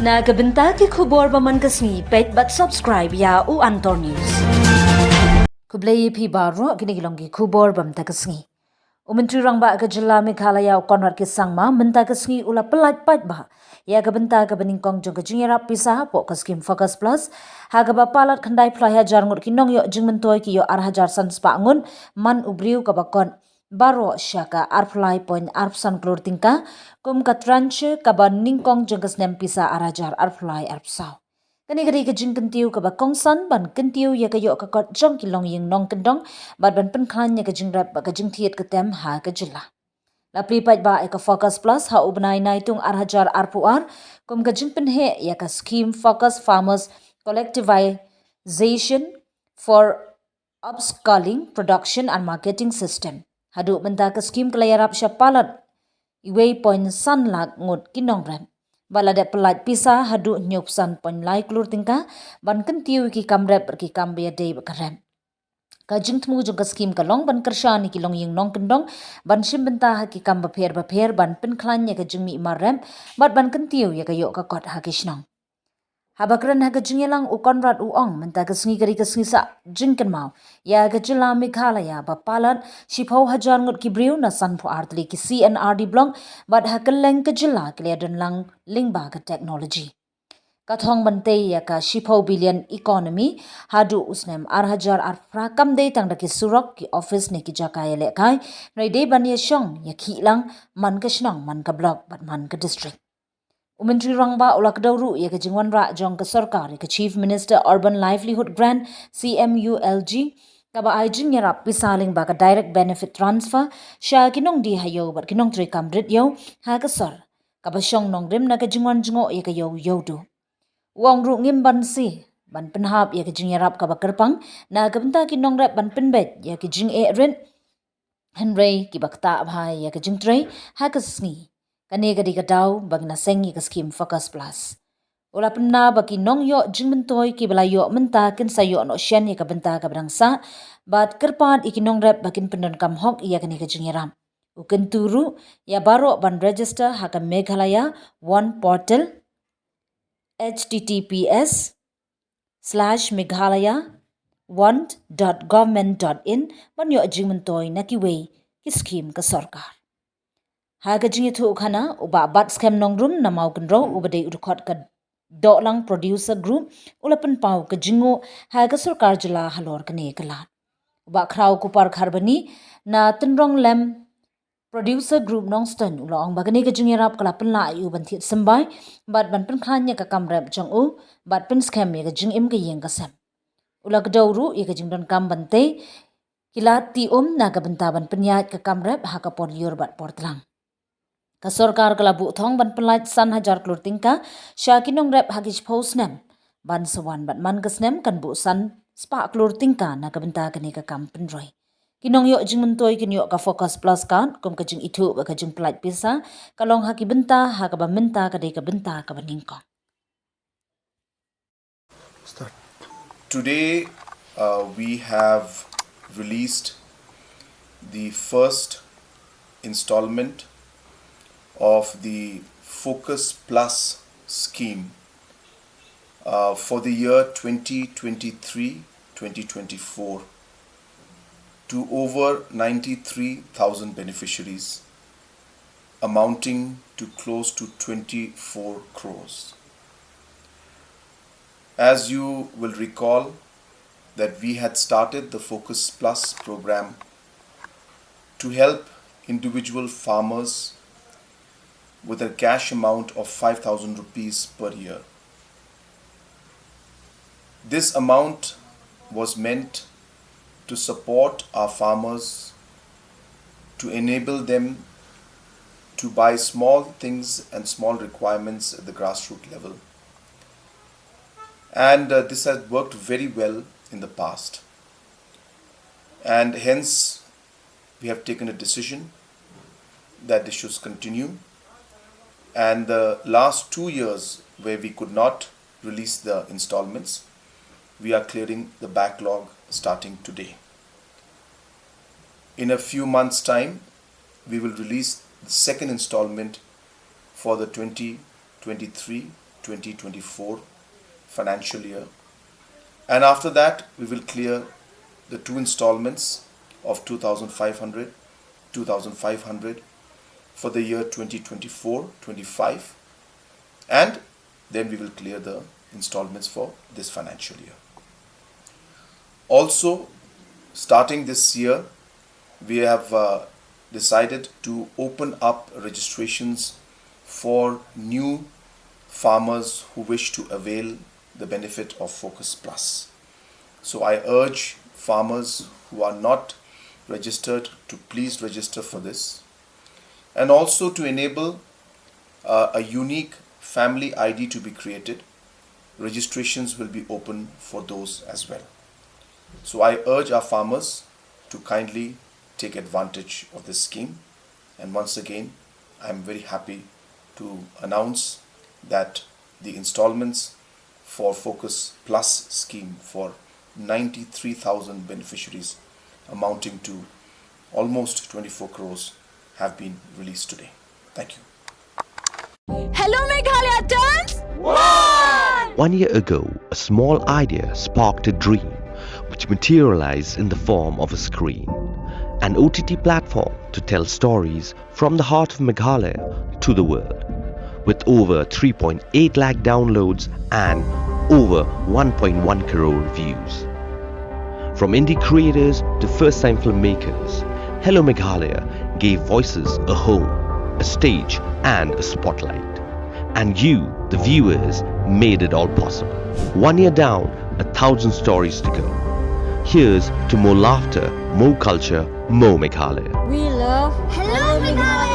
Nagabenta ki khubor baman kasni pet but subscribe ya u Antor News. Kublai phi baro gini gilongi khubor bam ta kasni. Umentri rangba ka jilla Meghalaya konrat ki sangma menta kasni ula pelat pat ba. Ya gabenta ka beningkong jong ka jingira pisa po ka Skhim FOCUS Plus ha ga ba palat khandai playa jarngut ki Nongioh Jingmyntoi ki yo arhajar san spa ngun man ubriu ka bakon baro syaka arflai point arfsan klur tingka kum katranche kaban ningkong jengkas nem pisa arajar arflai arfsau. Kani gari ke jing kentiu ka bakong san ban kentiu ya ka yo ka kot jong kilong ying nong kendong bad ban pen khan ya ka jing rap ka jing thiet ka tem ha ka jilla. La pripat ba ka FOCUS Plus ha ubnai nai tung arhajar arpuar kum ka jing pen he ya ka Skhim FOCUS Farmers Collectivization for Upscaling Production and Marketing System. Hadu benda ke skim kelayarap syapalat iwei point san lag ngut kinong rem. Bala de pelat pisa hadu nyup san point lai klur tingka ban kentiu ki kamrep ki kambia day bakarem. Kajing temu jung ka skim kalong ban kershani kilong ying nong kendong ban shim benta ha ki kam bapher ban pen klan ya ka jing mi marem bat ban kentiu ya ka yok ka kot ha kishnong. Habakran haga jingelang u konrad u ong menta kesni kari kesni sa jingken mau ya ga jila Meghalaya bapalan shipau hajar ngut kibriu na san pu artli ki CNRD blong bad hakeleng ke jila kliadan lang lingba ka teknologi. Kathong bante ya ka shipau billion economy hadu usnem arhajar arfrakam de tang daki surok ki office ne ki jakaya lekai nai de ban ya shong ya khilang man ka shnong man ka block bat man ka district. Umentri rangba ulak dauru ya ke jingwan ra jong ke sarkar ke Chief Minister Urban Livelihood Grant CMULG kaba ai jing yarap pisaling ba ka direct benefit transfer sha kinong di hayo bat kinong tri kamrit yo ha ka sor kaba shong nong rim na ke jingwan jingo ya ke yo do wong ru ngim ban si ban penhap ya ke jing yarap kaba kerpang na ka benta kinong rap ban penbet ya ke jing e rin henry ki bakta bhai ya ke jing trai ha ka sngi kani gadi gadau bagna sengi ka Skhim FOCUS Plus. Ula penna bagi Nongioh Jingmyntoi ki belayo menta kin sayo no shen ya ka benta ka berangsa bat kerpat iki nongrep bakin pendon kam hok iya kani ka jingiram. Uken turu ya baro ban register ha ka Meghalaya one portal https://meghalaya1.government.in banyo Jingmyntoi nakiwei ki skim ka sarkar. Haga jingi thu khana uba bat scam nongrum na mau kenro ubade urkot ka dolang producer group ulapan pau ka jingo haga sarkar jila halor kane kala uba khrau kupar kharbani na tenrong lem producer group nongston ulong bagane ka jingi rap kala penla ayu ban thit sembai bat ban pen khanya ka kamrap jong u bat pen scam ye ka jing im ka yeng ka sam ulak dawru ye ka jing don kam bante kilat ti na ka bentaban penyat ka kamrap ha ka pon yor bat portlang. Ka sarkar kalabu thong ban pelat san hajar klur tingka syakinong rep hagis posnem ban sawan bat man kesnem kan bu san spa klur tingka na kabenta kani ka kam penroi. Kinongioh Jingmyntoi kinyo ka FOCUS Plus kan kum ka jing itu ka jing pelat pisa kalong haki benta ha ka ba menta ka dei ka benta ka baningkong. Today we have released the first installment of the FOCUS Plus scheme for the year 2023-2024 to over 93,000 beneficiaries, amounting to close to 24 crores. As you will recall that we had started the FOCUS Plus program to help individual farmers with a cash amount of 5,000 rupees per year. This amount was meant to support our farmers, to enable them to buy small things and small requirements at the grassroots level. And this has worked very well in the past. And hence, we have taken a decision that this should continue. And the last 2 years where we could not release the installments, we are clearing the backlog starting today. In a few months' time, we will release the second installment for the 2023 2024 financial year. And after that, we will clear the 2 installments of 2,500 for the year 2024-25, and then we will clear the installments for this financial year. Also, starting this year, we have decided to open up registrations for new farmers who wish to avail the benefit of Focus Plus. So I urge farmers who are not registered to please register for this, and also to enable a unique family ID to be created. Registrations will be open for those as well. So I urge our farmers to kindly take advantage of this scheme. And once again, I'm very happy to announce that the installments for Focus Plus scheme for 93,000 beneficiaries amounting to almost 24 crores have been released today. Thank you. Hello Meghalaya turns 1! 1 year ago, a small idea sparked a dream which materialized in the form of a screen, an OTT platform to tell stories from the heart of Meghalaya to the world. With over 3.8 lakh downloads and over 1.1 crore views. From indie creators to first-time filmmakers, Hello Meghalaya gave voices a home, a stage and a spotlight. And you, the viewers, made it all possible. 1 year down, 1,000 stories to go. Here's to more laughter, more culture, more Meghalaya. We love Hello Meghalaya!